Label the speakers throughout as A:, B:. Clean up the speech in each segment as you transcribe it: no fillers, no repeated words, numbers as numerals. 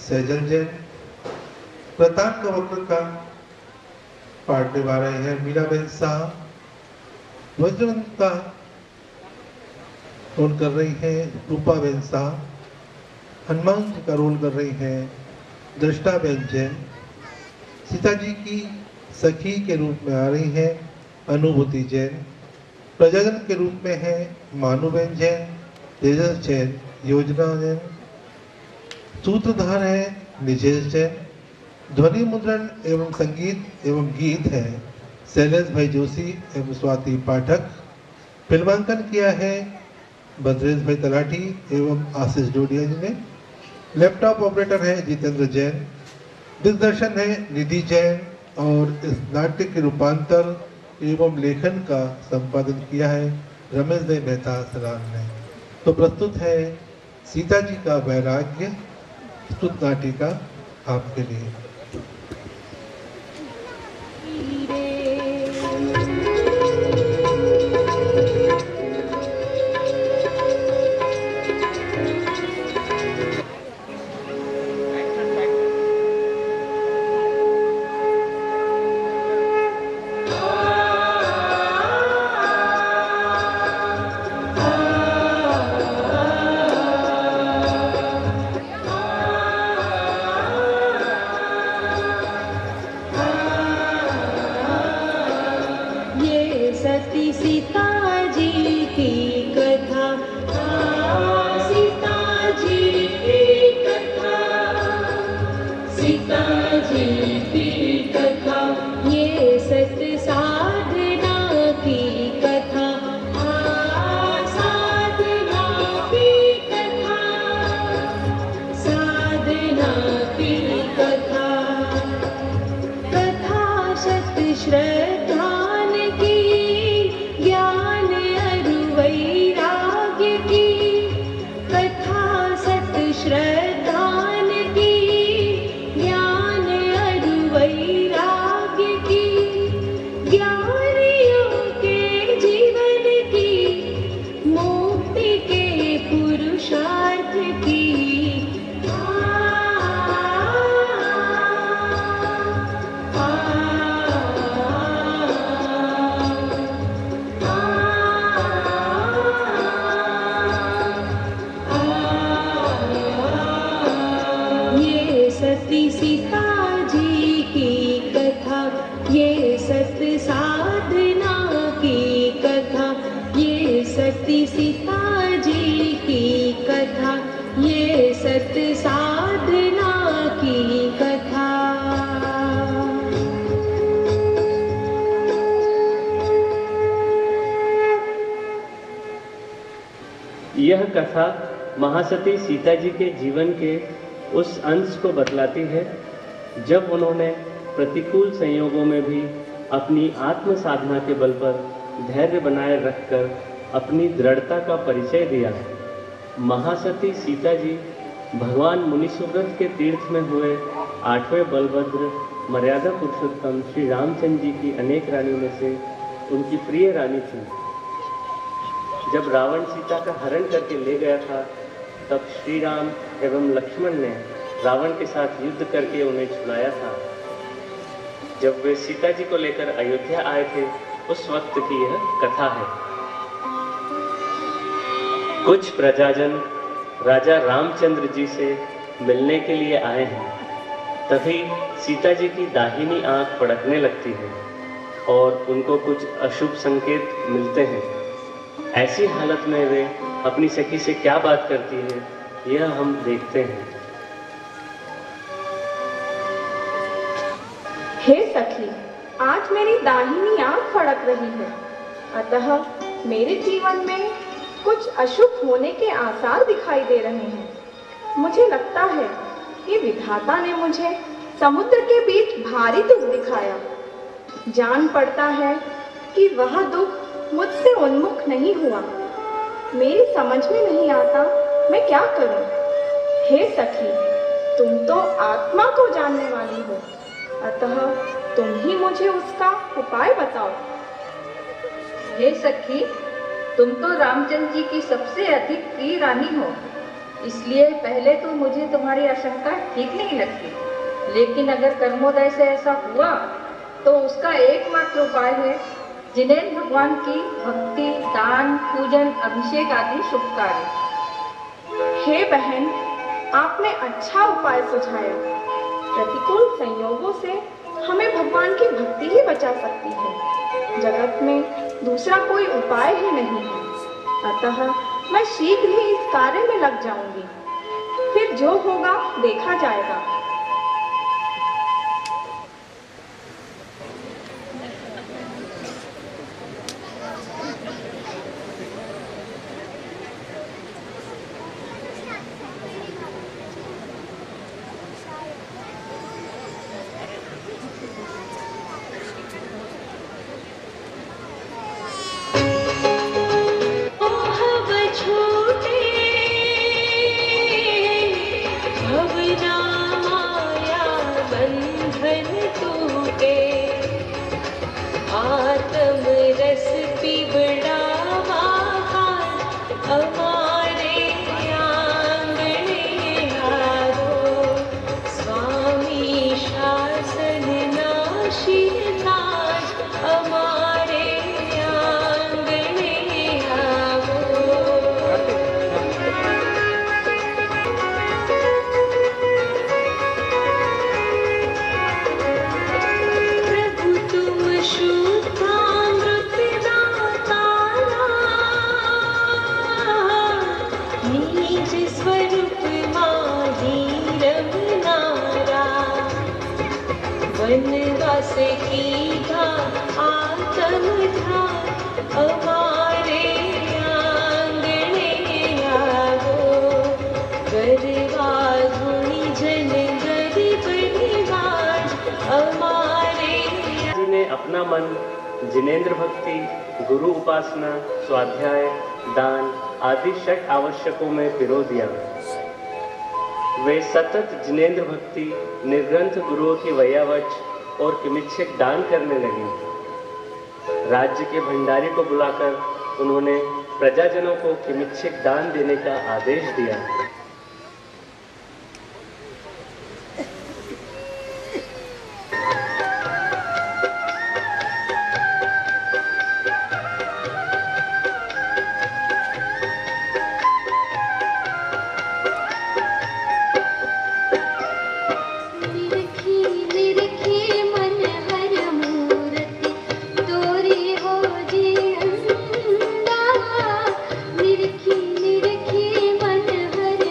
A: सैजल जैन। प्रतान का वक्र का पाठ निभा रहे हैं मीराबेन शाह। वज्रवंत का रोल कर रही है रूपाबेन शाह। हनुमान जी का रोल कर रही है दृष्टाबेन जैन। सीता जी की सखी के रूप में आ रही है अनुभूति जैन। प्रजाजन के रूप में है मानुबेन जैन, तेजस जैन, योजना जैन। सूत्रधार है निजेश जैन। ध्वनि मुद्रण एवं संगीत एवं गीत है शैलेश भाई जोशी एवं स्वाति पाठक। फिल्मांकन किया है भद्रेश भाई तलाठी एवं आशीष डोडिया जी ने। लैपटॉप ऑपरेटर है जितेंद्र जैन। दिग्दर्शन है निधि जैन और इस नाट्य के रूपांतर एवं लेखन का संपादन किया है रमेश भाई मेहता सरान ने। तो प्रस्तुत है सीता जी का वैराग्य स्तुत नाटिका आपके लिए।
B: यह कथा महासती सीता जी के जीवन के उस अंश को बतलाती है जब उन्होंने प्रतिकूल संयोगों में भी अपनी आत्म साधना के बल पर धैर्य बनाए रखकर अपनी दृढ़ता का परिचय दिया। महासती सीता जी भगवान मुनिसुव्रत के तीर्थ में हुए 8वें बलभद्र मर्यादा पुरुषोत्तम श्री रामचंद्र जी की अनेक रानियों में से उनकी प्रिय रानी थी। जब रावण सीता का हरण करके ले गया था तब श्री राम एवं लक्ष्मण ने रावण के साथ युद्ध करके उन्हें छुड़ाया था। जब वे सीता जी को लेकर अयोध्या आए थे उस वक्त की यह कथा है। कुछ प्रजाजन राजा रामचंद्र जी से मिलने के लिए आए हैं। तभी सीता जी की दाहिनी आंख फड़कने लगती है और उनको कुछ अशुभ संकेत मिलते हैं। ऐसी हालत में वे अपनी सखी से क्या बात करती है यह हम देखते हैं।
C: हे सखी, आज मेरी दाहिनी आंख फड़क रही है, अतः मेरे जीवन में कुछ अशुभ होने के आसार दिखाई दे रहे हैं। मुझे लगता है कि विधाता ने मुझे समुद्र के बीच भारी दुख दिखाया। जान पड़ता है कि वह दुख मुझसे उन्मुख नहीं हुआ। मेरी समझ में नहीं आता मैं क्या करूं। हे सखी, तुम तो आत्मा को जानने वाली हो, अतः तुम ही मुझे उसका उपाय बताओ।
D: हे सखी, तुम तो रामचंद्र जी की सबसे अधिक प्रिय रानी हो, इसलिए पहले तो मुझे तुम्हारी आशंका ठीक नहीं लगती, लेकिन अगर कर्मोदय से ऐसा हुआ तो उसका एकमात्र उपाय है जिनेंद्र भगवान की भक्ति, दान, पूजन, अभिषेक आदि शुभ कार्य।
C: हे बहन, आपने अच्छा उपाय सुझाया। प्रतिकूल संयोगों से हमें भगवान की भक्ति ही बचा सकती है। जगत में दूसरा कोई उपाय ही नहीं है। अतः मैं शीघ्र ही इस कार्य में लग जाऊंगी। फिर जो होगा देखा जाएगा।
B: अपना मन जिनेंद्र भक्ति, गुरु उपासना, स्वाध्याय, दान आदि 6 आवश्यकों में पिरो दिया। वे सतत जिनेंद्र भक्ति, निर्ग्रंथ गुरुओं की वयावच और किमिच्छिक दान करने लगे। राज्य के भंडारी को बुलाकर उन्होंने प्रजाजनों को किमिच्छिक दान देने का आदेश दिया।
E: निरखी मन हर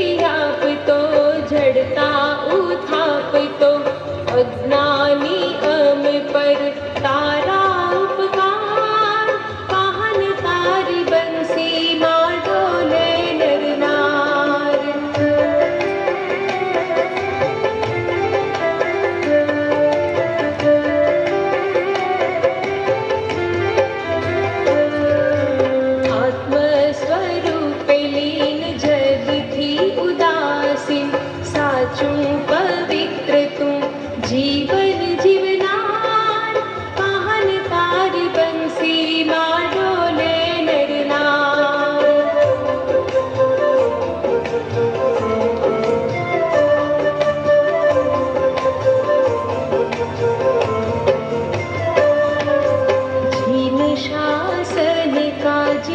E: विलाप तो झड़ता उथाप तो अज्ञानी अम पर तारा उपकार काहन तारी बंसी माँ डोले नर नार। आत्मस्वरूप लीन जग थी उदासीन साचू पवित्र तू जीवन जीवनार काहन तारी बंसी माँ डोले नर नार। झीन शासन काज